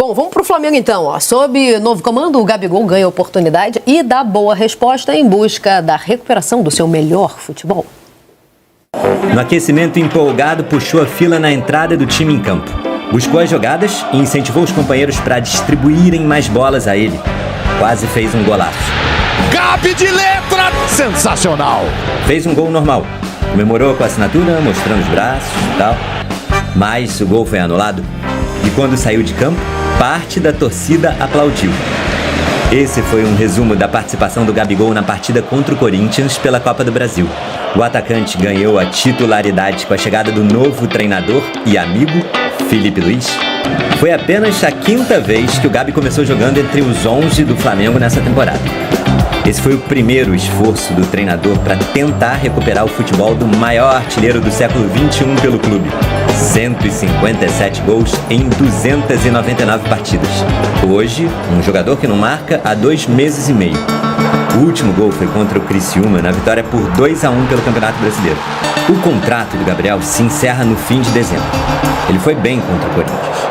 Bom, vamos pro Flamengo então. Ó. Sob novo comando, o Gabigol ganha oportunidade e dá boa resposta em busca da recuperação do seu melhor futebol. No aquecimento, empolgado, puxou a fila na entrada do time em campo. Buscou as jogadas e incentivou os companheiros para distribuírem mais bolas a ele. Quase fez um golaço. Gabi de letra! Sensacional! Fez um gol normal. Comemorou com a assinatura, mostrando os braços e tal. Mas o gol foi anulado. E quando saiu de campo, parte da torcida aplaudiu. Esse foi um resumo da participação do Gabigol na partida contra o Corinthians pela Copa do Brasil. O atacante ganhou a titularidade com a chegada do novo treinador e amigo, Filipe Luís. Foi apenas a 5ª vez que o Gabi começou jogando entre os 11 do Flamengo nessa temporada. Esse foi o primeiro esforço do treinador para tentar recuperar o futebol do maior artilheiro do século XXI pelo clube. 157 gols em 299 partidas. Hoje, um jogador que não marca há 2 meses e meio. O último gol foi contra o Criciúma, na vitória por 2-1 pelo Campeonato Brasileiro. O contrato do Gabriel se encerra no fim de dezembro. Ele foi bem contra o Corinthians.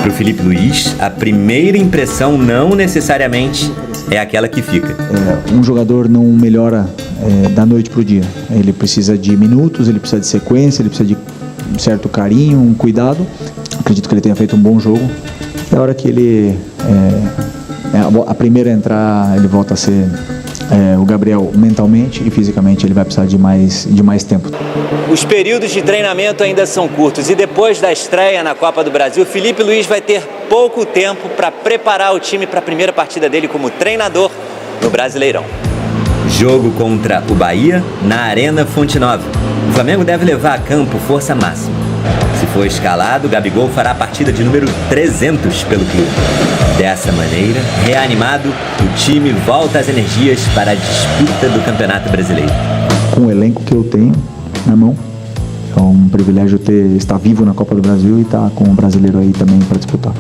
Para o Filipe Luís, a primeira impressão não necessariamente é aquela que fica. Um jogador não melhora da noite para o dia. Ele precisa de minutos, ele precisa de sequência, ele precisa de um certo carinho, um cuidado. Acredito que ele tenha feito um bom jogo. Na hora que ele a primeira a entrar, ele volta a ser o Gabriel mentalmente e fisicamente ele vai precisar de mais tempo. Os períodos de treinamento ainda são curtos e depois da estreia na Copa do Brasil, Filipe Luís vai ter pouco tempo para preparar o time para a primeira partida dele como treinador no Brasileirão. Jogo contra o Bahia na Arena Fonte Nova. O Flamengo deve levar a campo força máxima. Se for escalado, Gabigol fará a partida de número 300 pelo clube. Dessa maneira, reanimado, o time volta às energias para a disputa do Campeonato Brasileiro. Com o elenco que eu tenho na mão, é um privilégio estar vivo na Copa do Brasil e estar com o brasileiro aí também para disputar.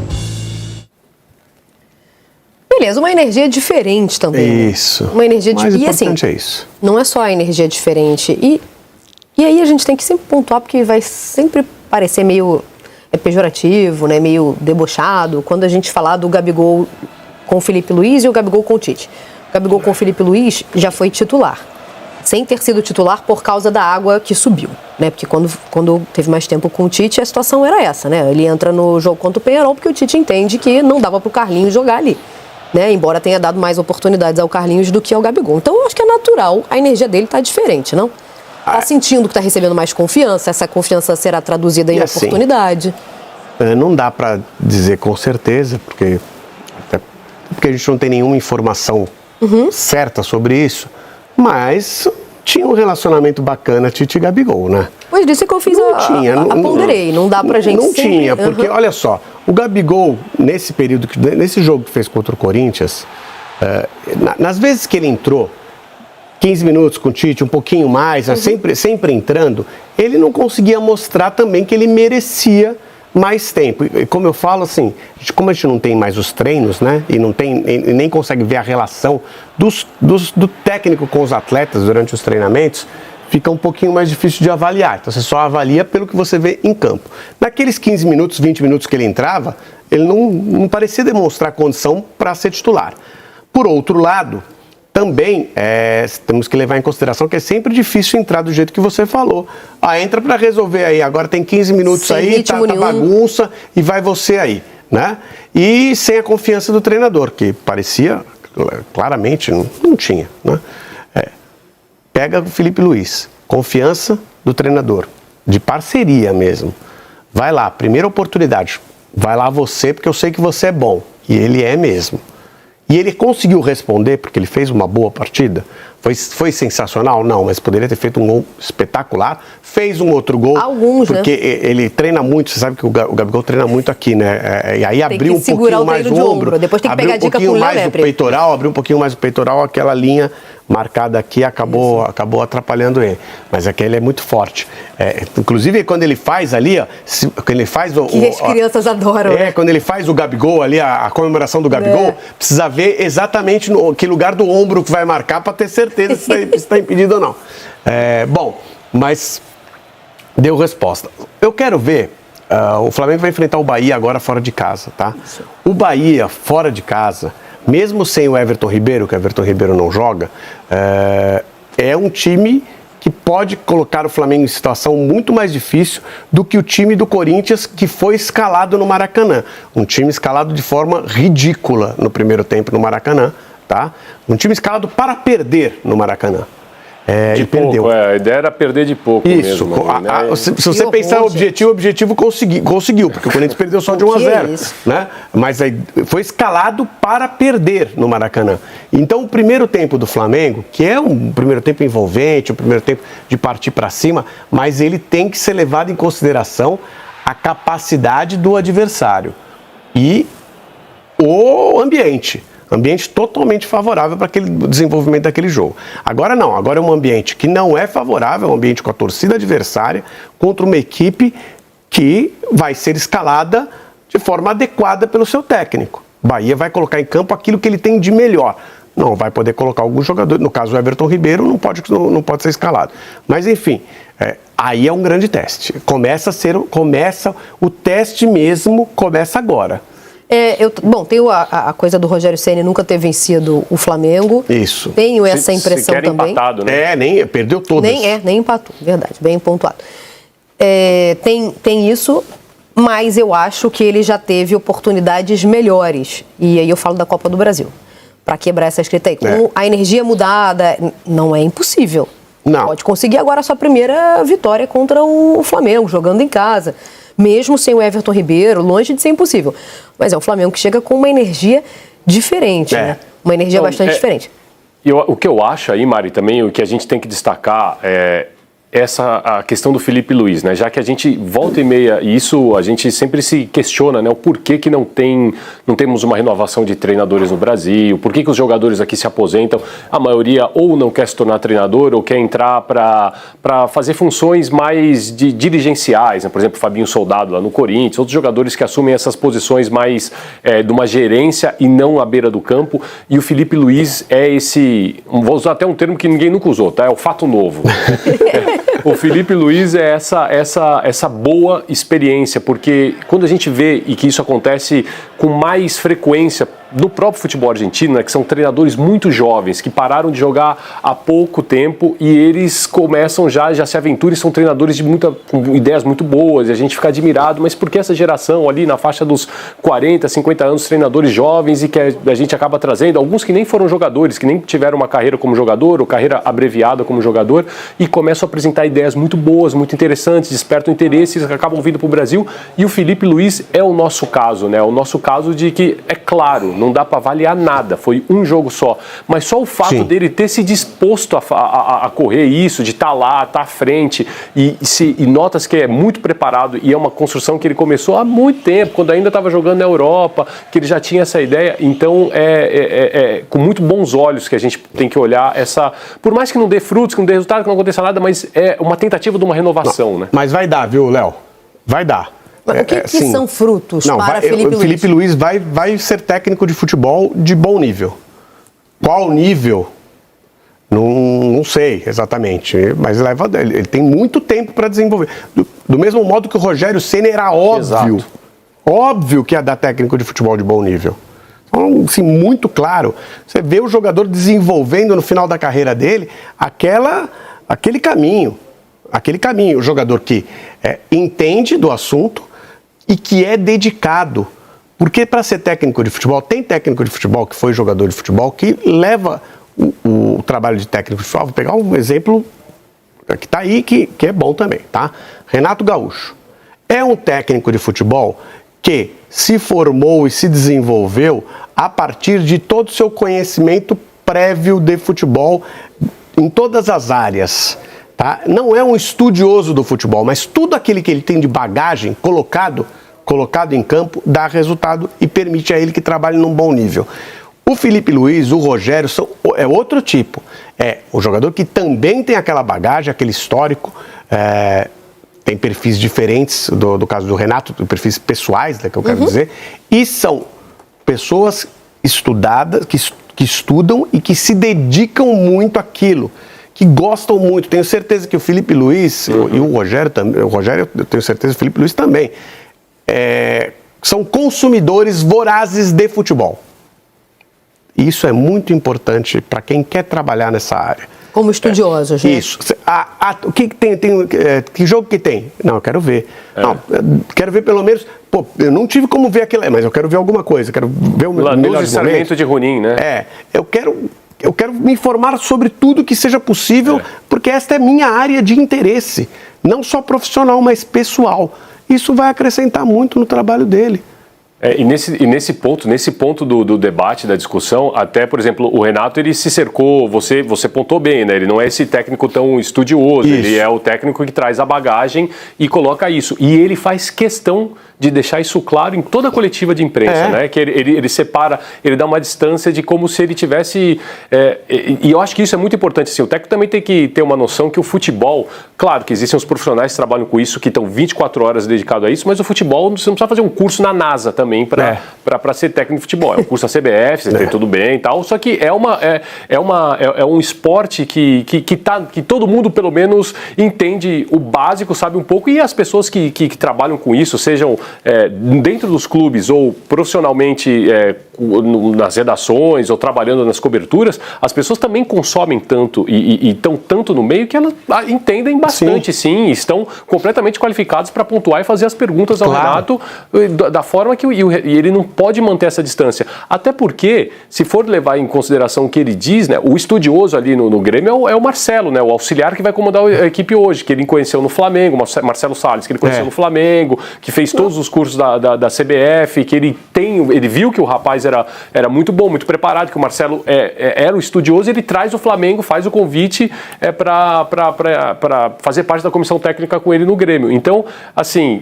Beleza, uma energia diferente também. Isso. Uma energia mais diferente. importante é isso. Não é só a energia diferente. E aí a gente tem que sempre pontuar, porque vai sempre parecer meio pejorativo, né? Meio debochado, quando a gente falar do Gabigol com o Filipe Luís e o Gabigol com o Tite. O Gabigol com o Filipe Luís já foi titular, sem ter sido titular por causa da água que subiu, né? Porque quando teve mais tempo com o Tite, a situação era essa, né? Ele entra no jogo contra o Penharol porque o Tite entende que não dava para o Carlinhos jogar ali, né? Embora tenha dado mais oportunidades ao Carlinhos do que ao Gabigol. Então eu acho que é natural, a energia dele tá diferente, não? Tá sentindo que está recebendo mais confiança, essa confiança será traduzida em oportunidade. Não dá para dizer com certeza, porque a gente não tem nenhuma informação certa sobre isso, mas tinha um relacionamento bacana Tite e Gabigol, né? Pois disso é que eu fiz ponderei, não dá pra gente Não tinha, porque olha só, o Gabigol, nesse jogo que fez contra o Corinthians, nas vezes que ele entrou, 15 minutos com o Tite, um pouquinho mais, sempre entrando, ele não conseguia mostrar também que ele merecia mais tempo. E como eu falo, assim, como a gente não tem mais os treinos, né, e nem consegue ver a relação do técnico com os atletas durante os treinamentos, fica um pouquinho mais difícil de avaliar. Então você só avalia pelo que você vê em campo. Naqueles 15 minutos, 20 minutos que ele entrava, ele não parecia demonstrar condição para ser titular. Por outro lado, também temos que levar em consideração que é sempre difícil entrar do jeito que você falou. Entra para resolver aí, agora tem 15 minutos sem aí, tá bagunça e vai você aí, né? E sem a confiança do treinador, que parecia, claramente, não tinha, né? Pega o Filipe Luís, confiança do treinador, de parceria mesmo. Vai lá, primeira oportunidade, vai lá você, porque eu sei que você é bom, e ele é mesmo. E ele conseguiu responder, porque ele fez uma boa partida. Foi sensacional? Não, mas poderia ter feito um gol espetacular. Fez um outro gol. Alguns, porque ele treina muito, você sabe que o Gabigol treina muito aqui, né? E aí abriu um pouquinho mais o ombro. Depois tem que pegar a dica com o Léo, o peitoral, abriu um pouquinho mais o peitoral, aquela linha marcada aqui acabou atrapalhando ele. Mas aqui ele é muito forte. Inclusive, quando ele faz ali, ó, quando ele faz que as crianças adoram. Quando ele faz o Gabigol ali, a comemoração do Gabigol, precisa ver exatamente que lugar do ombro que vai marcar para ter certeza se está impedido ou não. Bom, mas deu resposta. Eu quero ver o Flamengo vai enfrentar o Bahia agora fora de casa, tá? Isso. O Bahia fora de casa, mesmo sem o Everton Ribeiro, que o Everton Ribeiro não joga, é um time que pode colocar o Flamengo em situação muito mais difícil do que o time do Corinthians, que foi escalado no Maracanã. Um time escalado de forma ridícula no primeiro tempo no Maracanã, tá? Um time escalado para perder no Maracanã. De pouco, perdeu. A ideia era perder de pouco. Isso. Mesmo, né? Se você pensar o objetivo conseguiu, porque o Corinthians perdeu só de 1-0. Né? Mas aí foi escalado para perder no Maracanã. Então o primeiro tempo do Flamengo, que é um primeiro tempo envolvente, um primeiro tempo de partir para cima, mas ele tem que ser levado em consideração a capacidade do adversário e o ambiente totalmente favorável para aquele desenvolvimento daquele jogo. Agora não, agora é um ambiente que não é favorável, é um ambiente com a torcida adversária contra uma equipe que vai ser escalada de forma adequada pelo seu técnico. Bahia vai colocar em campo aquilo que ele tem de melhor. Não vai poder colocar algum jogador, no caso o Everton Ribeiro não pode ser escalado. Mas enfim, aí é um grande teste. Começa o teste mesmo, começa agora. Tem a coisa do Rogério Ceni nunca ter vencido o Flamengo. Isso. Tenho essa impressão também. Empatado, né? Nem perdeu todas. Nem empatou, verdade, bem pontuado. Tem isso, mas eu acho que ele já teve oportunidades melhores. E aí eu falo da Copa do Brasil, para quebrar essa escrita aí. Com a energia mudada, não é impossível. Não. Pode conseguir agora a sua primeira vitória contra o Flamengo, jogando em casa. Mesmo sem o Everton Ribeiro, longe de ser impossível. Mas é um Flamengo que chega com uma energia diferente, né? Uma energia bastante diferente. O que eu acho aí, Mari, também, o que a gente tem que destacar é a questão do Felipe Luiz, né? Já que a gente volta e meia, e isso a gente sempre se questiona, né? O porquê que não temos uma renovação de treinadores no Brasil, por que os jogadores aqui se aposentam, a maioria ou não quer se tornar treinador ou quer entrar para fazer funções mais dirigenciais, né? Por exemplo, Fabinho Soldado lá no Corinthians, outros jogadores que assumem essas posições mais de uma gerência e não à beira do campo, e o Felipe Luiz vou usar até um termo que ninguém nunca usou, tá? É o fato novo. O Felipe Luiz é essa boa experiência, porque quando a gente vê, e que isso acontece com mais frequência no próprio futebol argentino, né, que são treinadores muito jovens, que pararam de jogar há pouco tempo e eles começam já se aventuram e são treinadores com ideias muito boas, e a gente fica admirado, mas por que essa geração ali na faixa dos 40, 50 anos, treinadores jovens, e que a gente acaba trazendo alguns que nem foram jogadores, que nem tiveram uma carreira como jogador ou carreira abreviada como jogador, e começam a apresentar ideias muito boas, muito interessantes, despertam interesses, acabam vindo para o Brasil, e o Felipe Luiz é o nosso caso, né? O nosso caso de que, é claro, não dá para avaliar nada, foi um jogo só, mas só o fato dele ter se disposto a correr isso, de estar lá, estar à frente, e notas que é muito preparado, e é uma construção que ele começou há muito tempo, quando ainda estava jogando na Europa, que ele já tinha essa ideia. Então é com muito bons olhos que a gente tem que olhar por mais que não dê frutos, que não dê resultado, que não aconteça nada, mas é uma tentativa de uma renovação, né? Mas vai dar, viu, Léo? Vai dar. O que são frutos para Felipe Luiz? O Felipe Luiz vai ser técnico de futebol de bom nível. Qual nível? Não sei exatamente, mas ele tem muito tempo para desenvolver. Do mesmo modo que o Rogério Ceni era óbvio que ia dar técnico de futebol de bom nível. Então, assim, muito claro. Você vê o jogador desenvolvendo no final da carreira dele aquele caminho. O jogador que entende do assunto e que é dedicado. Porque para ser técnico de futebol, tem técnico de futebol que foi jogador de futebol que leva o trabalho de técnico de futebol. Vou pegar um exemplo que está aí, que é bom também, tá? Renato Gaúcho. É um técnico de futebol que se formou e se desenvolveu a partir de todo o seu conhecimento prévio de futebol em todas as áreas. Tá? Não é um estudioso do futebol, mas tudo aquilo que ele tem de bagagem colocado em campo dá resultado e permite a ele que trabalhe num bom nível. O Felipe Luiz, o Rogério, é outro tipo. É o jogador que também tem aquela bagagem, aquele histórico, tem perfis diferentes, do caso do Renato, perfis pessoais, né, que eu quero dizer, e são pessoas estudadas, que estudam e que se dedicam muito àquilo, que gostam muito. Tenho certeza que o Felipe Luiz e o Rogério também, eu tenho certeza que o Felipe Luiz também, são consumidores vorazes de futebol. E isso é muito importante para quem quer trabalhar nessa área. Como estudiosos, né? Isso. O que tem? Que jogo que tem? Não, eu quero ver. Não, eu quero ver pelo menos... Pô, eu não tive como ver aquilo, mas eu quero ver alguma coisa. Quero ver o melhor momento. Sarmento de Ronin, né? Eu quero me informar sobre tudo que seja possível, porque esta é minha área de interesse. Não só profissional, mas pessoal. Isso vai acrescentar muito no trabalho dele. E nesse ponto do debate, da discussão, até, por exemplo, o Renato, ele se cercou, você pontou bem, né? Ele não é esse técnico tão estudioso, ele é o técnico que traz a bagagem e coloca isso. E ele faz questão de deixar isso claro em toda a coletiva de imprensa, né? Que ele separa, ele dá uma distância de como se ele tivesse... e eu acho que isso é muito importante, assim, o técnico também tem que ter uma noção que o futebol, claro que existem os profissionais que trabalham com isso, que estão 24 horas dedicados a isso, mas o futebol, você não precisa fazer um curso na NASA também para ser técnico de futebol. É um curso na CBF, você tem tudo bem e tal, só que é um esporte que todo mundo, pelo menos, entende o básico, sabe um pouco, e as pessoas que trabalham com isso, sejam dentro dos clubes ou profissionalmente nas redações ou trabalhando nas coberturas, as pessoas também consomem tanto e estão tanto no meio que elas entendem bastante, sim, estão completamente qualificados para pontuar e fazer as perguntas ao Renato da forma que e ele não pode manter essa distância. Até porque, se for levar em consideração o que ele diz, né, o estudioso ali no Grêmio é o Marcelo, né, o auxiliar que vai comandar a equipe hoje, que ele conheceu no Flamengo, Marcelo Salles, que ele conheceu no Flamengo, que fez todos os cursos da CBF, que ele viu que o rapaz era muito bom, muito preparado, que o Marcelo era o estudioso, ele traz o Flamengo, faz o convite para fazer parte da comissão técnica com ele no Grêmio. Então, assim,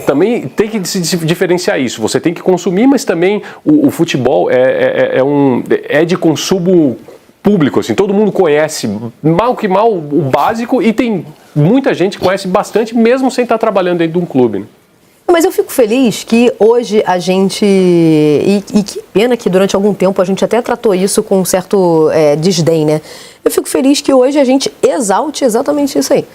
também tem que se diferenciar isso. Você tem que consumir, mas também o futebol é de consumo público, assim, todo mundo conhece mal que mal o básico e tem muita gente que conhece bastante, mesmo sem estar trabalhando dentro de um clube, né? Mas eu fico feliz que hoje a gente, e que pena que durante algum tempo a gente até tratou isso com um certo desdém, né? Eu fico feliz que hoje a gente exalte exatamente isso aí.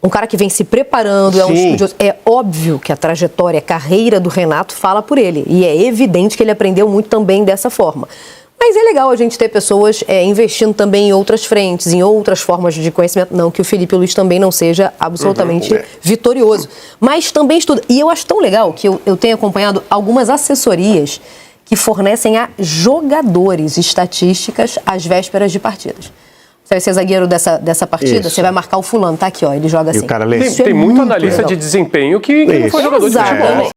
Um cara que vem se preparando, é um estudioso. É óbvio que a trajetória, a carreira do Renato fala por ele. E é evidente que ele aprendeu muito também dessa forma. Mas é legal a gente ter pessoas investindo também em outras frentes, em outras formas de conhecimento. Não que o Felipe Luiz também não seja absolutamente vitorioso, mas também estuda. E eu acho tão legal que eu tenho acompanhado algumas assessorias que fornecem a jogadores estatísticas às vésperas de partidas. Você vai ser zagueiro dessa partida, você vai marcar o fulano, tá aqui, ó, ele joga assim. E o cara lê. Tem muito analista de desempenho que não foi jogador de futebol.